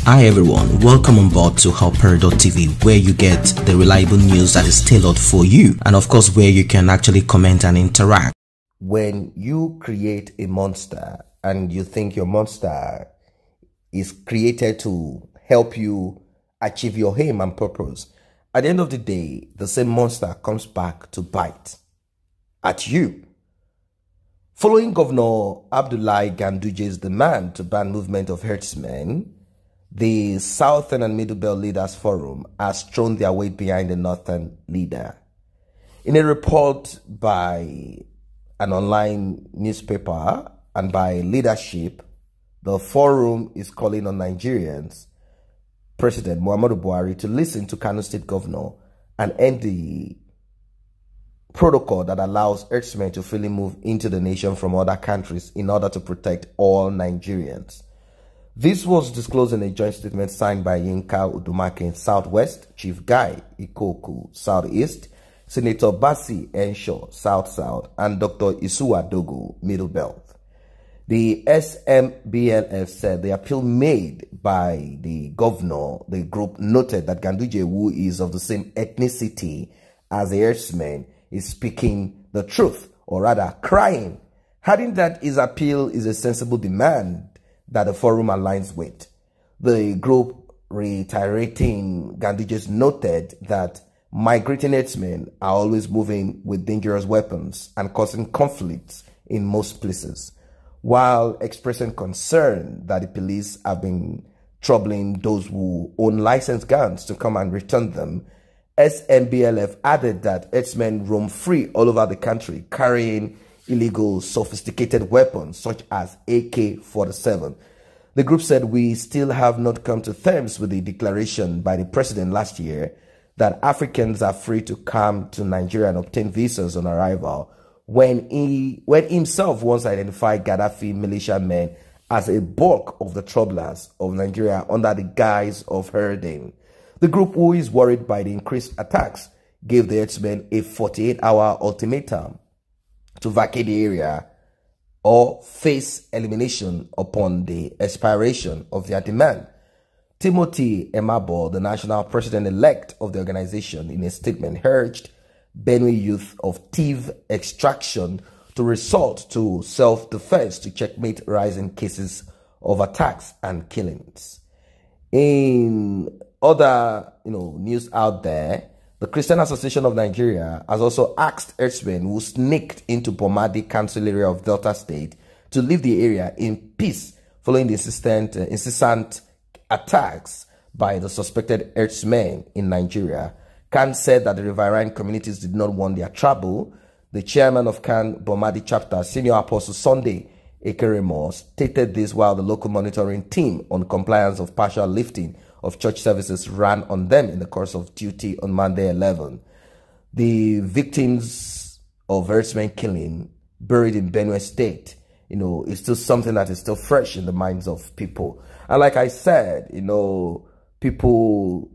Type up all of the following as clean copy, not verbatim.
Hi everyone, welcome on board to F0R.tv, where you get the reliable news that is tailored for you, and of course where you can actually comment and interact. When you create a monster and you think your monster is created to help you achieve your aim and purpose, at the end of the day, the same monster comes back to bite at you. Following Governor Abdullahi Ganduje's demand to ban movement of herdsmen, the Southern and Middle Belt Leaders Forum has thrown their weight behind the Northern leader. In a report by an online newspaper and by leadership, the forum is calling on Nigerians, President Muhammadu Buhari, to listen to Kano State Governor and end the protocol that allows herdsmen to freely move into the nation from other countries in order to protect all Nigerians. This was disclosed in a joint statement signed by Yinka Udumake in Southwest, Chief Guy Ikoku Southeast, Senator Basi Enshaw South-South, and Dr. Isuwa Dogo Middle Belt. The SMBLF said the appeal made by the governor, the group noted that Ganduje, who is of the same ethnicity as the herdsmen, is speaking the truth, or rather crying, adding that his appeal is a sensible demand that the forum aligns with. The group, reiterating Ganduje's, noted that migrating herdsmen are always moving with dangerous weapons and causing conflicts in most places, while expressing concern that the police have been troubling those who own licensed guns to come and return them. SMBLF added that herdsmen roam free all over the country, carrying illegal sophisticated weapons such as AK-47. The group said, "We still have not come to terms with the declaration by the president last year that Africans are free to come to Nigeria and obtain visas on arrival, when himself once identified Gaddafi militiamen as a bulk of the troublers of Nigeria under the guise of herding." The group, who is worried by the increased attacks, gave the herdsmen a 48-hour ultimatum to vacate the area or face elimination upon the expiration of their demand. Timothy Emabo, the national president-elect of the organization, in a statement urged Benue youth of Tiv extraction to resort to self-defense to checkmate rising cases of attacks and killings. In other news out there, the Christian Association of Nigeria has also asked herdsmen who sneaked into Bomadi Council area of Delta State to leave the area in peace following the incessant attacks by the suspected herdsmen in Nigeria. Khan said that the riverine communities did not want their trouble. The chairman of Khan Bomadi chapter, Senior Apostle Sunday Ekeremo, stated this while the local monitoring team on compliance of partial lifting of church services ran on them in the course of duty on Monday 11. The victims of herdsmen killing buried in Benue State, is still something that is still fresh in the minds of people. And like I said, people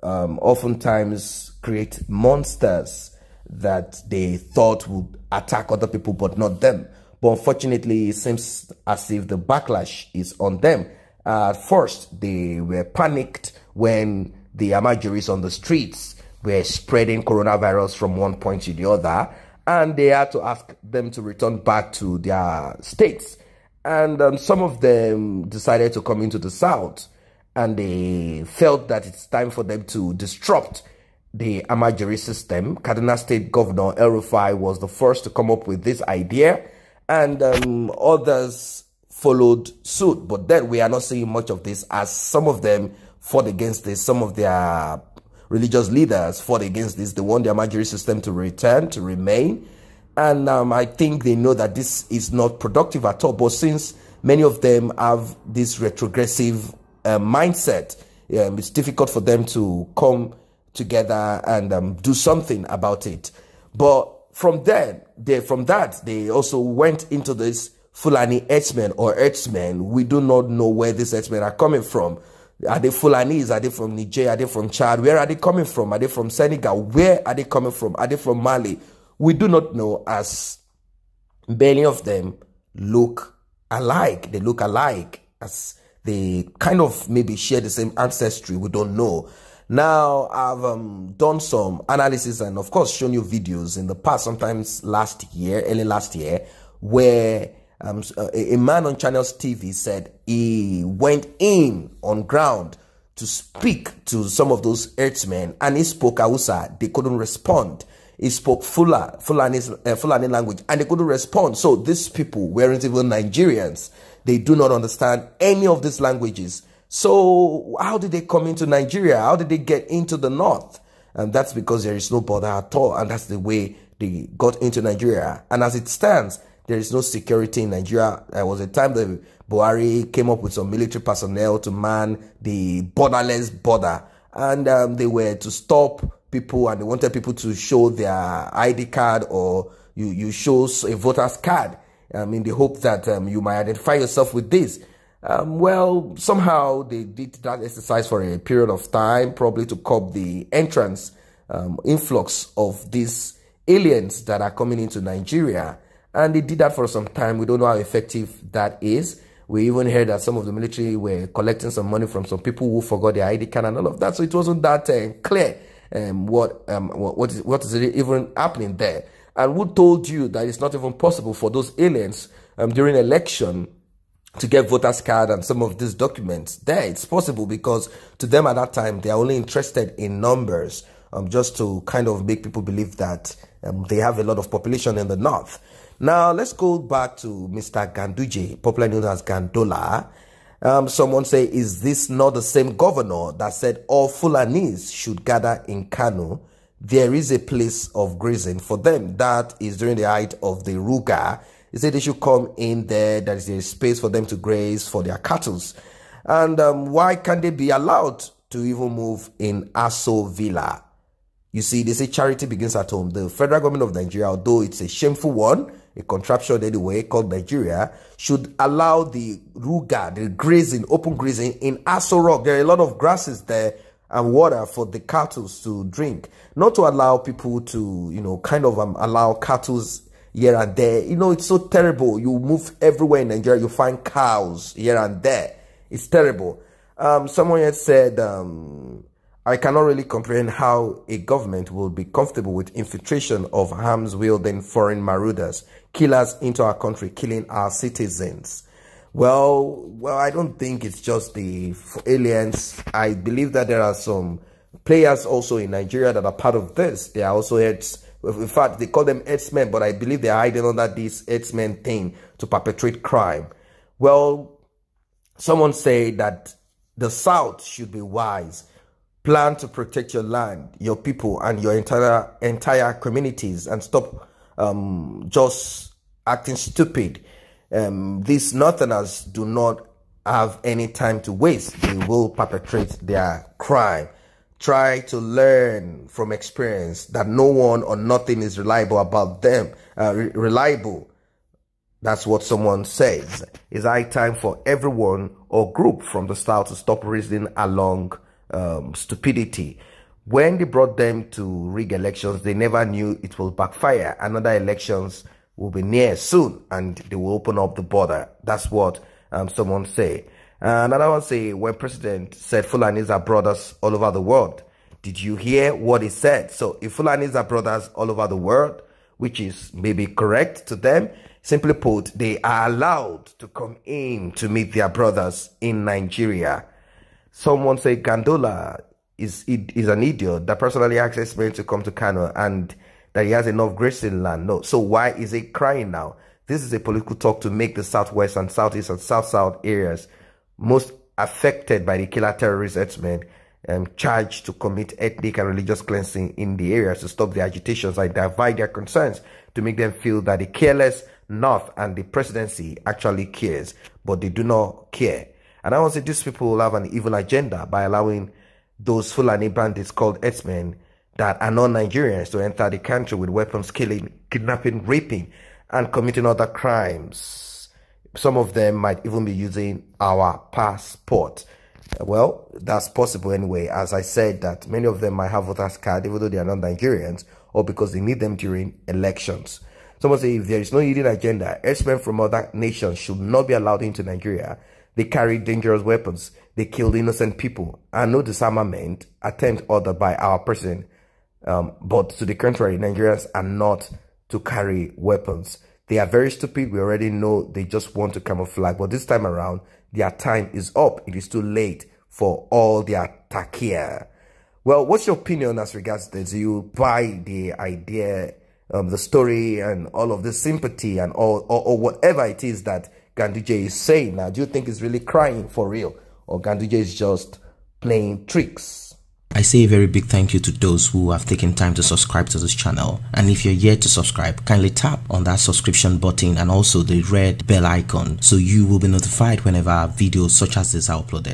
oftentimes create monsters that they thought would attack other people, but not them. But unfortunately, it seems as if the backlash is on them. At first, they were panicked when the Amajuris on the streets were spreading coronavirus from one point to the other, and they had to ask them to return back to their states. And some of them decided to come into the south, and they felt that it's time for them to disrupt the Amajuri system. Kaduna State Governor El-Rufai was the first to come up with this idea, and others followed suit. But then we are not seeing much of this, as some of them fought against this. Some of their religious leaders fought against this. They want the Amajiri system to return, to remain. And I think they know that this is not productive at all. But since many of them have this retrogressive mindset, it's difficult for them to come together and do something about it. But from that, they also went into this Fulani herdsmen or herdsmen. We do not know where these herdsmen are coming from. Are they Fulanis? Are they from Niger? Are they from Chad? Where are they coming from? Are they from Senegal? Where are they coming from? Are they from Mali? We do not know, as many of them look alike. They look alike, as they kind of maybe share the same ancestry. We don't know. Now, I've done some analysis and, of course, shown you videos in the past, sometimes early last year, where a man on Channels TV said he went in on ground to speak to some of those herdsmen, and he spoke Hausa. They couldn't respond. He spoke Fulani language, and they couldn't respond. So these people weren't even Nigerians. They do not understand any of these languages. So how did they come into Nigeria? How did they get into the north? And that's because there is no border at all, and that's the way they got into Nigeria. And as it stands, there is no security in Nigeria. There was a time that Buhari came up with some military personnel to man the borderless border, and they were to stop people, and they wanted people to show their ID card, or you show a voter's card, in the hope that you might identify yourself with this. Well, somehow they did that exercise for a period of time, probably to curb the entrance, influx of these aliens that are coming into Nigeria. And they did that for some time. We don't know how effective that is. We even heard that some of the military were collecting some money from some people who forgot their ID card and all of that. So it wasn't that clear what is even happening there. And who told you that it's not even possible for those aliens during election to get voters card and some of these documents there? It's possible, because to them at that time, they are only interested in numbers, just to kind of make people believe that they have a lot of population in the north. Now, let's go back to Mr. Ganduje, popularly known as Gandola. Someone say, is this not the same governor that said all Fulanis should gather in Kano? There is a place of grazing for them. That is during the height of the Ruga. He said they should come in there. There is a space for them to graze for their cattle. And why can't they be allowed to even move in Aso Villa? You see, they say charity begins at home. The federal government of Nigeria, although it's a shameful one, a contraption anyway, called Nigeria, should allow the Ruga, the grazing, open grazing in Aso Rock. There are a lot of grasses there and water for the cattle to drink. Not to allow people to, kind of allow cattle here and there. It's so terrible. You move everywhere in Nigeria, you find cows here and there. It's terrible. Someone had said, I cannot really comprehend how a government will be comfortable with infiltration of arms-wielding foreign marauders, killers into our country, killing our citizens. Well, I don't think it's just the aliens. I believe that there are some players also in Nigeria that are part of this. They are also heads. In fact, they call them headsmen, but I believe they are hiding under this headsmen thing to perpetrate crime. Well, someone said that the South should be wise. Plan to protect your land, your people, and your entire communities, and stop just acting stupid. These Northerners do not have any time to waste. They will perpetrate their crime. Try to learn from experience that no one or nothing is reliable about them. Reliable. That's what someone says. It's high time for everyone or group from the South to stop reasoning along stupidity. When they brought them to rig elections, they never knew it will backfire. Another elections will be near soon, and they will open up the border. That's what someone say. Another one say, when President said Fulanis are brothers all over the world, did you hear what he said? So if Fulanis are brothers all over the world, which is maybe correct to them, simply put, they are allowed to come in to meet their brothers in Nigeria. Someone say Gandola is an idiot that personally asked X-Men to come to Kano and that he has enough grazing land. No. So why is he crying now? This is a political talk to make the Southwest and Southeast and South areas most affected by the killer terrorist herdsmen charged to commit ethnic and religious cleansing in the areas to stop the agitations and divide their concerns, to make them feel that the careless North and the presidency actually cares, but they do not care. And I want to say these people will have an evil agenda by allowing those Fulani bandits called herdsmen that are non-Nigerians to enter the country with weapons, killing, kidnapping, raping, and committing other crimes. Some of them might even be using our passport. Well, that's possible anyway. As I said, that many of them might have voters card, even though they are not Nigerians, or because they need them during elections. Someone say, if there is no hidden agenda, herdsmen from other nations should not be allowed into Nigeria. They carry dangerous weapons. They killed innocent people. And no disarmament attempt ordered by our president. But to the contrary, Nigerians are not to carry weapons. They are very stupid. We already know they just want to camouflage. But this time around, their time is up. It is too late for all their takia. Well, what's your opinion as regards this? Do you buy the idea, the story, and all of this sympathy and all, or whatever it is that Ganduje is saying now? Do you think it's really crying for real, or Ganduje is just playing tricks? I say a very big thank you to those who have taken time to subscribe to this channel. And if you're yet to subscribe, kindly tap on that subscription button and also the red bell icon so you will be notified whenever videos such as this are uploaded.